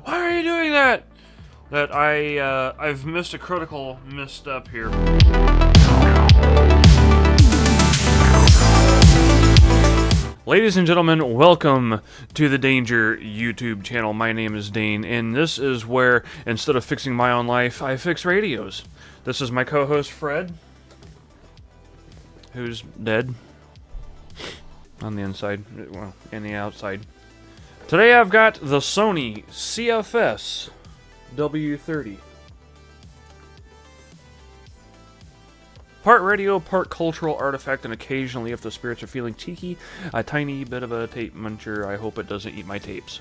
Why are you doing that? That I've missed a critical misstep here. Ladies and gentlemen, welcome to the Dane-Ger YouTube channel. My name is Dane, and this is where, instead of fixing my own life, I fix radios. This is my co-host, Fred, who's dead on the inside, well, and the outside. Today I've got the Sony CFS-W30. Part radio, part cultural artifact, and occasionally, if the spirits are feeling cheeky, a tiny bit of a tape muncher. I hope it doesn't eat my tapes.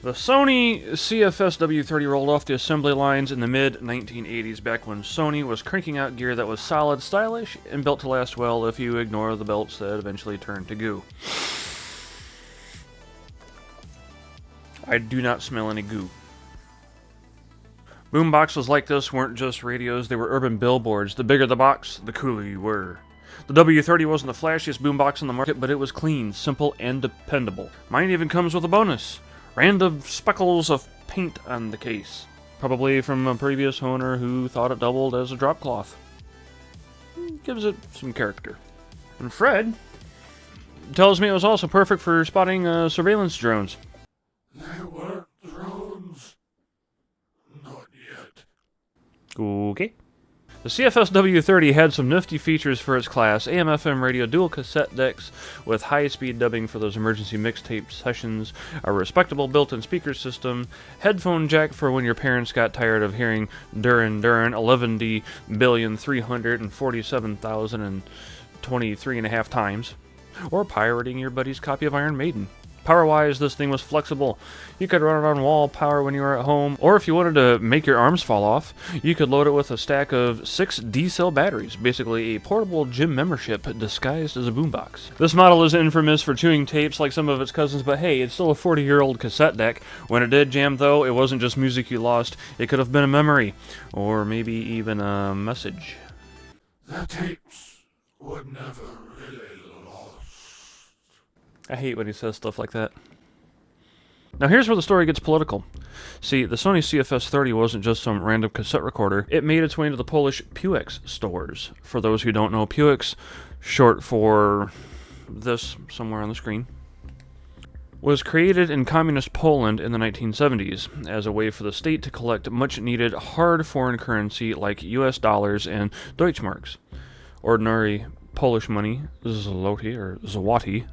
The Sony CFS-W30 rolled off the assembly lines in the mid-1980s, back when Sony was cranking out gear that was solid, stylish, and built to last well if you ignore the belts that eventually turned to goo. I do not smell any goo. Boomboxes like this weren't just radios, they were urban billboards. The bigger the box, the cooler you were. The W30 wasn't the flashiest boombox on the market, but it was clean, simple, and dependable. Mine even comes with a bonus. Random speckles of paint on the case. Probably from a previous owner who thought it doubled as a drop cloth. Gives it some character. And Fred tells me it was also perfect for spotting surveillance drones. They weren't drones. Not yet. Okay. The CFS-W30 had some nifty features for its class: AM/FM radio, dual cassette decks with high-speed dubbing for those emergency mixtape sessions, a respectable built-in speaker system, headphone jack for when your parents got tired of hearing Duran 11,347,023.5 times, or pirating your buddy's copy of Iron Maiden. Power-wise, this thing was flexible. You could run it on wall power when you were at home, or if you wanted to make your arms fall off, you could load it with a stack of 6 D-cell batteries, basically a portable gym membership disguised as a boombox. This model is infamous for chewing tapes like some of its cousins, but hey, it's still a 40-year-old cassette deck. When it did jam, though, it wasn't just music you lost. It could have been a memory, or maybe even a message. The tapes were never really lost. I hate when he says stuff like that. Now here's where the story gets political. See, the Sony CFS-30 wasn't just some random cassette recorder. It made its way into the Polish Puix stores. For those who don't know, Puix, short for this somewhere on the screen, was created in communist Poland in the 1970s as a way for the state to collect much-needed hard foreign currency like US dollars and Deutschmarks. Ordinary Polish money, zloty or złoty,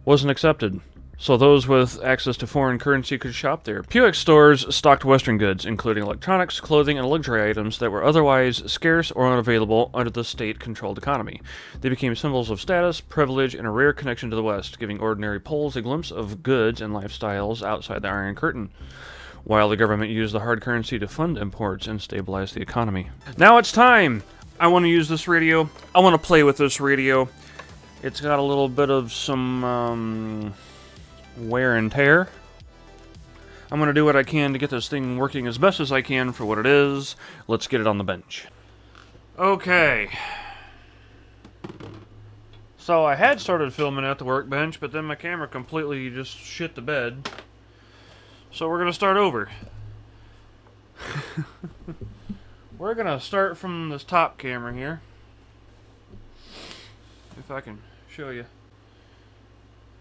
wasn't accepted, so those with access to foreign currency could shop there. Puix stores stocked Western goods, including electronics, clothing, and luxury items that were otherwise scarce or unavailable under the state-controlled economy. They became symbols of status, privilege, and a rare connection to the West, giving ordinary Poles a glimpse of goods and lifestyles outside the Iron Curtain, while the government used the hard currency to fund imports and stabilize the economy. Now it's time! I want to use this radio. I want to play with this radio. It's got a little bit of some wear and tear. I'm going to do what I can to get this thing working as best as I can for what it is. Let's get it on the bench. Okay. So I had started filming at the workbench, but then my camera completely just shit the bed. So we're going to start over. We're going to start from this top camera here. If I can show you.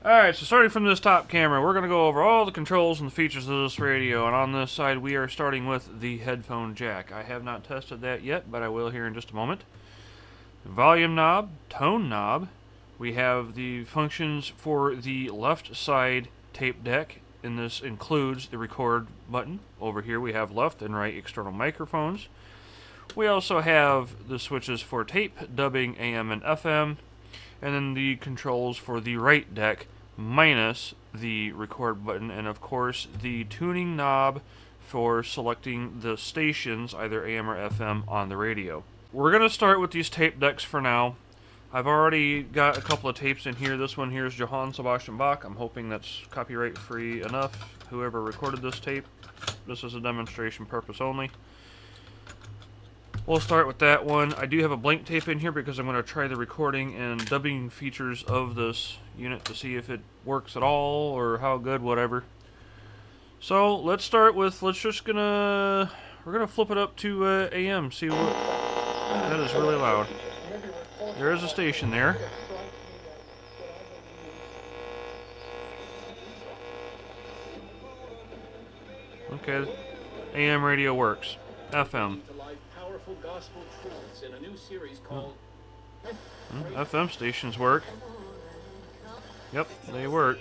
Alright, so starting from this top camera, we're going to go over all the controls and the features of this radio, and on this side we are starting with the headphone jack. I have not tested that yet, but I will here in just a moment. Volume knob, tone knob. We have the functions for the left side tape deck, and this includes the record button. Over here we have left and right external microphones. We also have the switches for tape, dubbing, AM and FM, and then the controls for the right deck minus the record button, and of course the tuning knob for selecting the stations, either AM or FM, on the radio. We're going to start with these tape decks for now. I've already got a couple of tapes in here. This one here is Johann Sebastian Bach. I'm hoping that's copyright free enough, whoever recorded this tape. This is a demonstration purpose only. We'll start with that one. I do have a blank tape in here because I'm going to try the recording and dubbing features of this unit to see if it works at all or how good, whatever. So let's start with, we're gonna flip it up to AM, see what, that is really loud. There is a station there. Okay, AM radio works. FM. FM stations work. Yep, they work.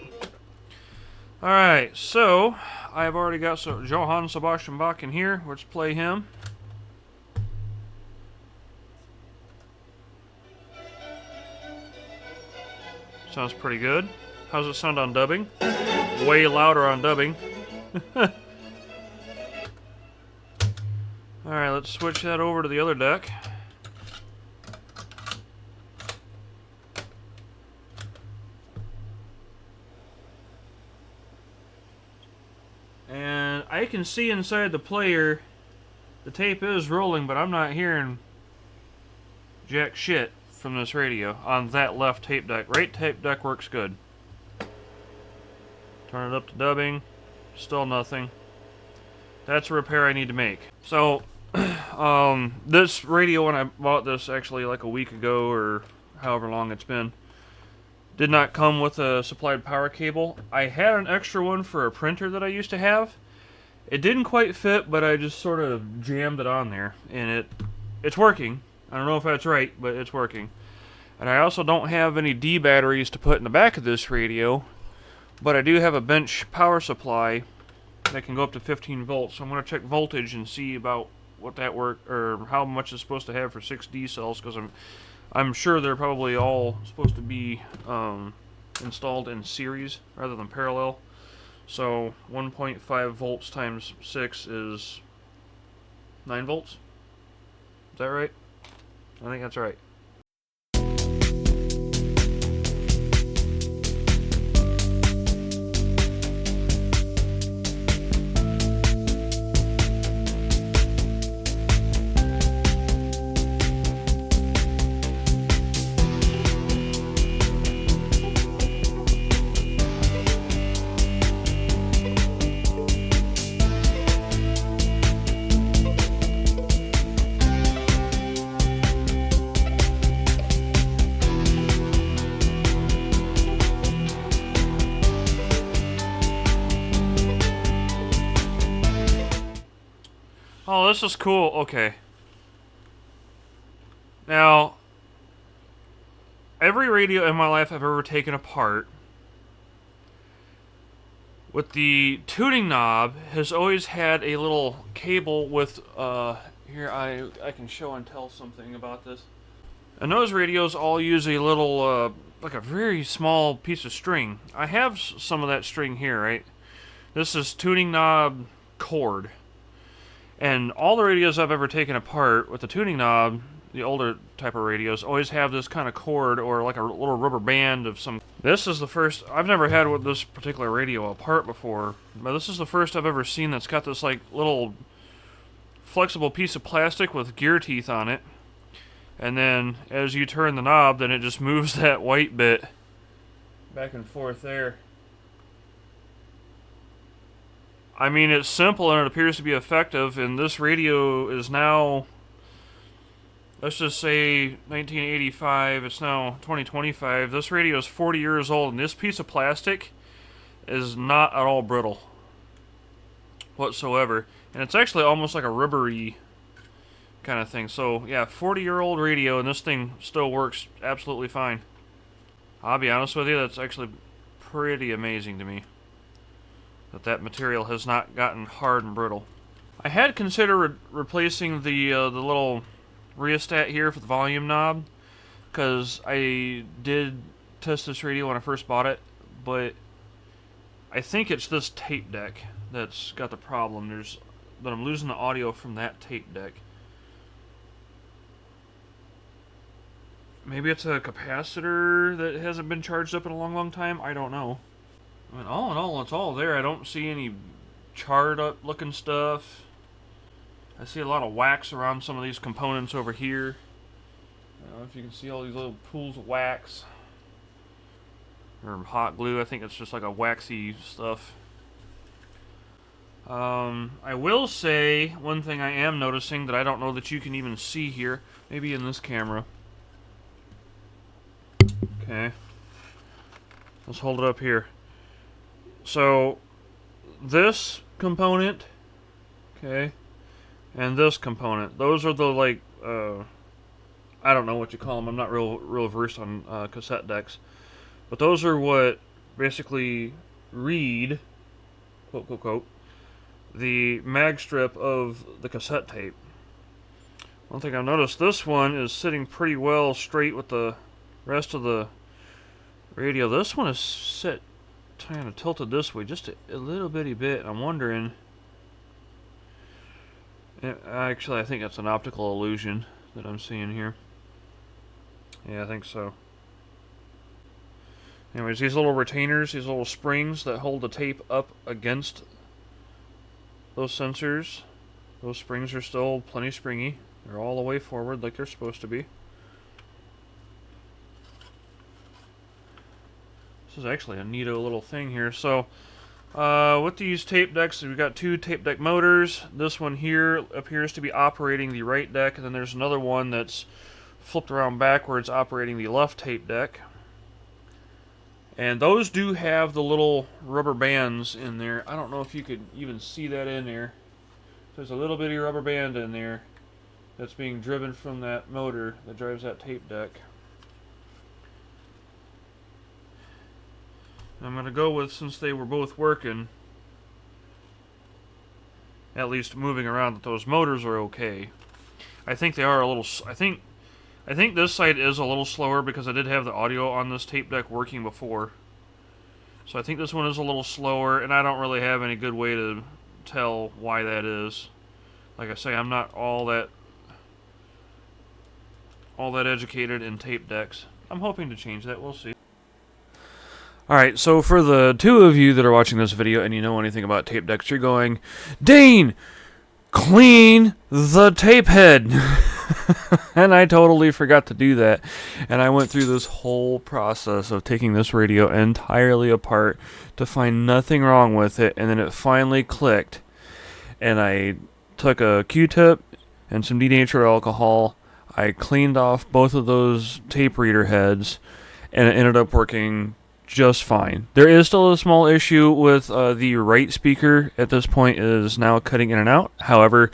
Alright, so I've already got Johann Sebastian Bach in here. Let's play him. Sounds pretty good. How's it sound on dubbing? Way louder on dubbing. Alright, let's switch that over to the other deck. And I can see inside the player, the tape is rolling, but I'm not hearing jack shit from this radio on that left tape deck. Right tape deck works good. Turn it up to dubbing, still nothing. That's a repair I need to make. So, this radio, when I bought this actually like a week ago or however long it's been, did not come with a supplied power cable. I had an extra one for a printer that I used to have. It didn't quite fit, but I just sort of jammed it on there, and it's working. I don't know if that's right, but it's working. And I also don't have any D batteries to put in the back of this radio, but I do have a bench power supply that can go up to 15 volts. So I'm going to check voltage and see about what that or how much it's supposed to have for 6 D cells, because I'm sure they're probably all supposed to be installed in series rather than parallel. So 1.5 volts times 6 is 9 volts. Is that right? I think that's right. Oh, this is cool. Okay. Now, every radio in my life I've ever taken apart, with the tuning knob, has always had a little cable with, here I can show and tell something about this. And those radios all use a little, like a very small piece of string. I have some of that string here, right? This is tuning knob cord. And all the radios I've ever taken apart with the tuning knob, the older type of radios, always have this kind of cord or like a little rubber band of some. This is the first, I've never had with this particular radio apart before, but this is the first I've ever seen that's got this like little flexible piece of plastic with gear teeth on it. And then as you turn the knob, then it just moves that white bit back and forth there. I mean, it's simple and it appears to be effective, and this radio is now, let's just say 1985, it's now 2025. This radio is 40 years old, and this piece of plastic is not at all brittle whatsoever. And it's actually almost like a rubbery kind of thing. So, yeah, 40-year-old radio, and this thing still works absolutely fine. I'll be honest with you, that's actually pretty amazing to me, that material has not gotten hard and brittle. I had considered replacing the little rheostat here for the volume knob, because I did test this radio when I first bought it, but I think it's this tape deck that's got the problem. But I'm losing the audio from that tape deck. Maybe it's a capacitor that hasn't been charged up in a long, long time. I don't know. I mean, all in all, it's all there. I don't see any charred up looking stuff. I see a lot of wax around some of these components over here. I don't know if you can see all these little pools of wax. Or hot glue. I think it's just like a waxy stuff. I will say one thing I am noticing that I don't know that you can even see here. Maybe in this camera. Okay. Let's hold it up here. So, this component, okay, and this component, those are the, like, I don't know what you call them. I'm not real versed on cassette decks. But those are what basically read, quote, quote, quote, the mag strip of the cassette tape. One thing I've noticed, this one is sitting pretty well straight with the rest of the radio. This one is set kind of tilted this way just a little bitty bit. I'm wondering, actually I think that's an optical illusion that I'm seeing here. Yeah, I think so. Anyways, these little retainers, these little springs that hold the tape up against those sensors, those springs are still plenty springy. They're all the way forward like they're supposed to be. This is actually a neato little thing here. So, with these tape decks, we've got two tape deck motors. This one here appears to be operating the right deck, and then there's another one that's flipped around backwards operating the left tape deck. And those do have the little rubber bands in there. I don't know if you could even see that in there. There's a little bitty rubber band in there that's being driven from that motor that drives that tape deck. I'm going to go with, since they were both working, at least moving around, that those motors are okay. I think they are a little... I think this side is a little slower because I did have the audio on this tape deck working before. So I think this one is a little slower, and I don't really have any good way to tell why that is. Like I say, I'm not all that educated in tape decks. I'm hoping to change that. We'll see. Alright, so for the two of you that are watching this video and you know anything about tape decks, you're going, Dane, clean the tape head. And I totally forgot to do that. And I went through this whole process of taking this radio entirely apart to find nothing wrong with it. And then it finally clicked. And I took a Q-tip and some denatured alcohol. I cleaned off both of those tape reader heads. And it ended up working just fine. There is still a small issue with the right speaker at this point is now cutting in and out. However,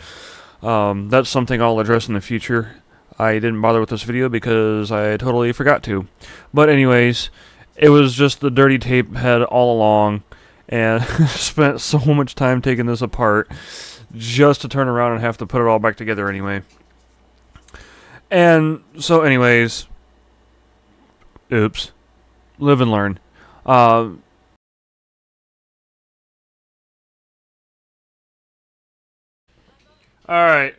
that's something I'll address in the future. I didn't bother with this video because I totally forgot to. But anyways, it was just the dirty tape head all along, and spent so much time taking this apart just to turn around and have to put it all back together anyway. And so anyways, oops, live and learn. Alright,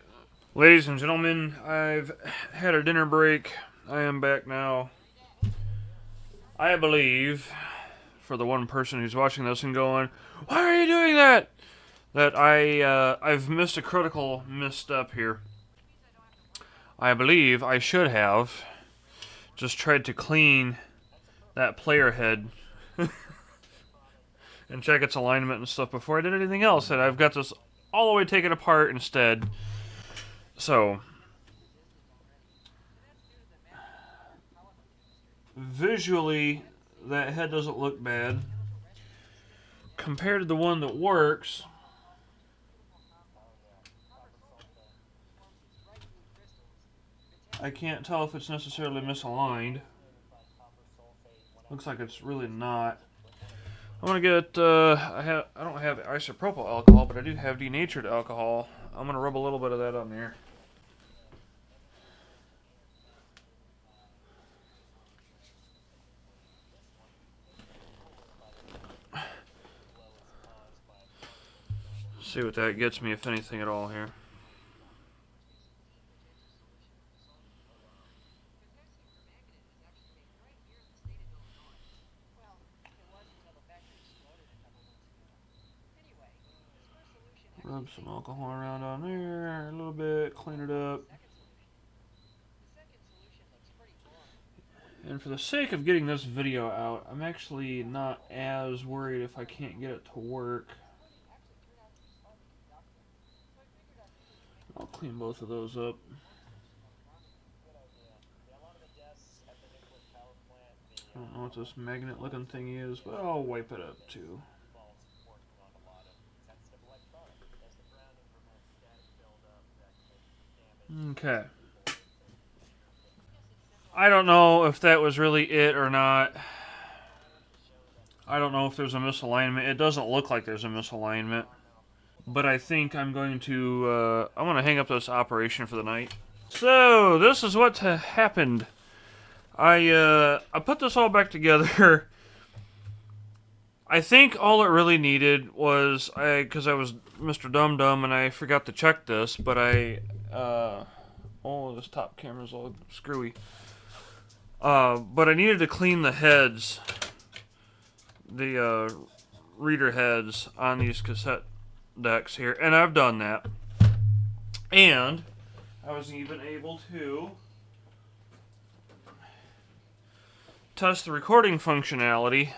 ladies and gentlemen, I've had a dinner break. I am back now. I believe, for the one person who's watching this and going, why are you doing that? That I've missed a critical misstep here. I believe I should have just tried to clean that player head and check its alignment and stuff before I did anything else, and I've got this all the way taken apart instead. So, visually, that head doesn't look bad. Compared to the one that works, I can't tell if it's necessarily misaligned. Looks like it's really not. I'm gonna get, I don't have isopropyl alcohol, but I do have denatured alcohol. I'm gonna rub a little bit of that on there. See what that gets me, if anything at all here. Rub some alcohol around on there a little bit, clean it up. And for the sake of getting this video out, I'm actually not as worried if I can't get it to work. Clean both of those up. I don't know what this magnet looking thing is, but I'll wipe it up too. Okay. I don't know if that was really it or not. I don't know if there's a misalignment. It doesn't look like there's a misalignment. But I think I'm going to hang up this operation for the night. So, this is what happened. I put this all back together. I think all it really needed was, because I was Mr. Dum Dum and I forgot to check this, but oh, this top camera's all screwy. But I needed to clean the heads, the reader heads on these cassette decks here, and I've done that. And I was even able to test the recording functionality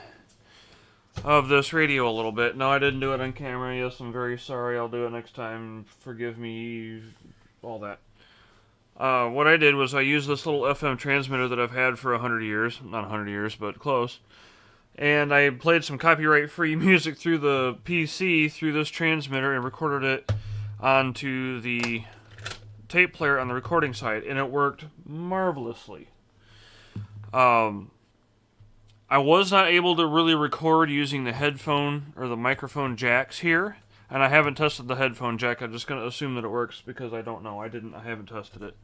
of this radio a little bit. No, I didn't do it on camera. Yes, I'm very sorry. I'll do it next time. Forgive me, all that. What I did was I used this little FM transmitter that I've had for 100 years. Not 100 years, but close. And I played some copyright-free music through the PC through this transmitter and recorded it onto the tape player on the recording side, and it worked marvelously. I was not able to really record using the headphone or the microphone jacks here, and I haven't tested the headphone jack. I'm just going to assume that it works because I don't know. I haven't tested it.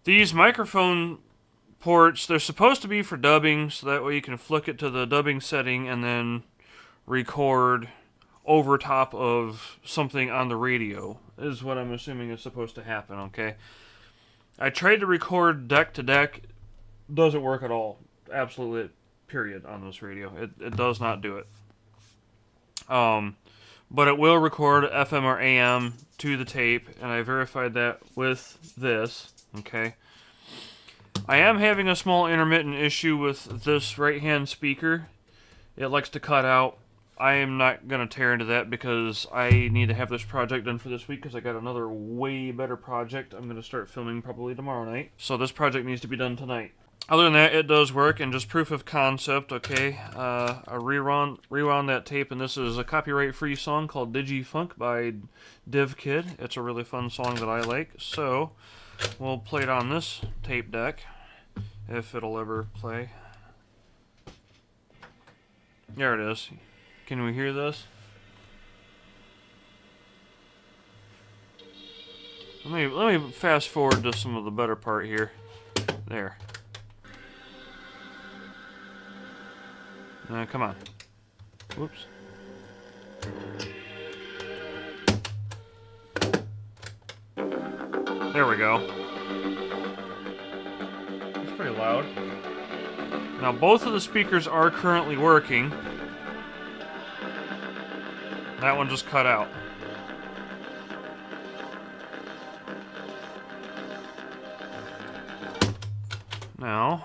These microphone ports, they're supposed to be for dubbing, so that way you can flick it to the dubbing setting and then record over top of something on the radio, is what I'm assuming is supposed to happen, okay? I tried to record deck to deck. Doesn't work at all. Absolutely, period, on this radio. It does not do it. But it will record FM or AM to the tape, and I verified that with this, okay? I am having a small intermittent issue with this right-hand speaker. It likes to cut out. I am not going to tear into that because I need to have this project done for this week because I got another way better project I'm going to start filming probably tomorrow night. So this project needs to be done tonight. Other than that, it does work, and just proof of concept, okay? I rewound that tape, and this is a copyright-free song called Digi-Funk by Div-Kid. It's a really fun song that I like, so we'll play it on this tape deck, if it'll ever play. There it is. Can we hear this? Let me fast forward to some of the better part here. There. Come on. Whoops. There we go. It's pretty loud. Now both of the speakers are currently working. That one just cut out. Now,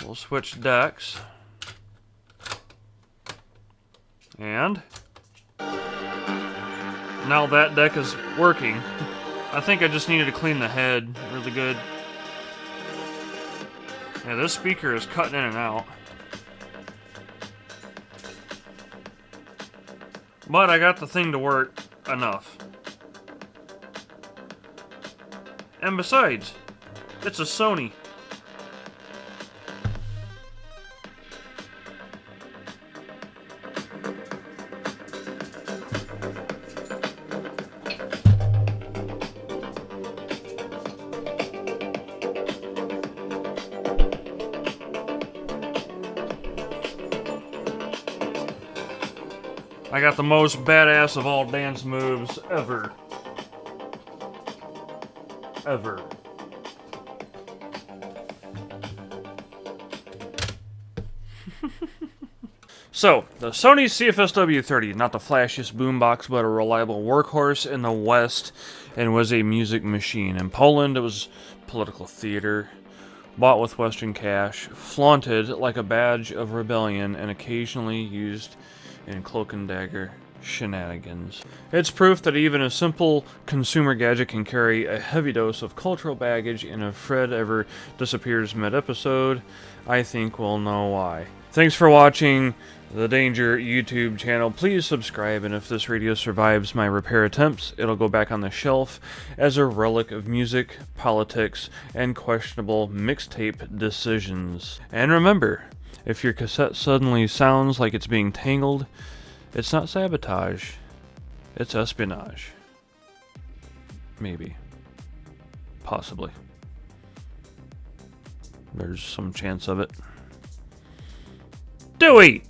we'll switch decks. And now that deck is working. I think I just needed to clean the head really good. Yeah, this speaker is cutting in and out. But I got the thing to work enough. And besides, it's a Sony. I got the most badass of all dance moves ever. Ever. So, the Sony CFS-W30, not the flashiest boombox, but a reliable workhorse in the West, and was a music machine. In Poland, it was political theater, bought with Western cash, flaunted like a badge of rebellion, and occasionally used in cloak and dagger shenanigans. It's proof that even a simple consumer gadget can carry a heavy dose of cultural baggage, and if Fred ever disappears mid-episode, I think we'll know why. Thanks for watching the Dane-Ger YouTube channel. Please subscribe, and if this radio survives my repair attempts, it'll go back on the shelf as a relic of music, politics, and questionable mixtape decisions. And remember, if your cassette suddenly sounds like it's being tangled, it's not sabotage, it's espionage. Maybe. Possibly. There's some chance of it. Dewey!